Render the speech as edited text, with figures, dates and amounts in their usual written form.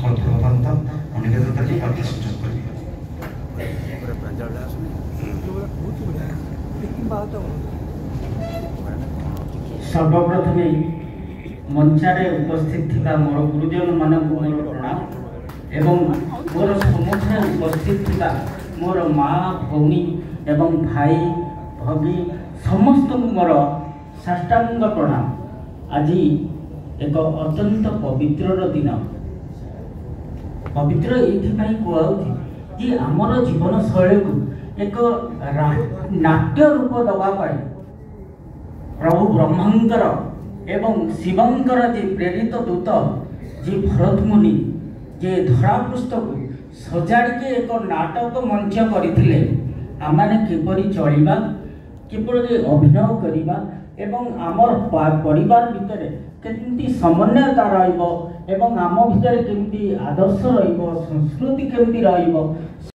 ଅତ୍ୟନ୍ତ ନିବେଦନ କରି ଅର୍ଥ ସୂଚନ କରିବି। सर्वप्रथमे मंचारे उपस्थित थिबा मोर गुरुजन मानक मोर प्रणाम एवं मोर सम्मुखे उपस्थित थिबा मोर माँ भौणी एवं भाई भगी समस्त मोर साष्टांग प्रणाम। आज एक अत्यंत पवित्र दिन पवित्र ये कहु कि आमर जीवन शैली को एक नाट्य रूप दवाई प्रभु ब्रह्मांकर एवं शिवंकर जे प्रेरित दूत जे भरत मुनि जे धरापृष्ठ को सजाड़ी एक नाटक मंच करथिले आमाने किपरि चलिबा किपरि अभिनय करिबा एवं आमर परिवार भितर केमती समन्वयता रहिबो एवं आम भितर केमती आदर्श रहिबो संस्कृति केमती रहिबो।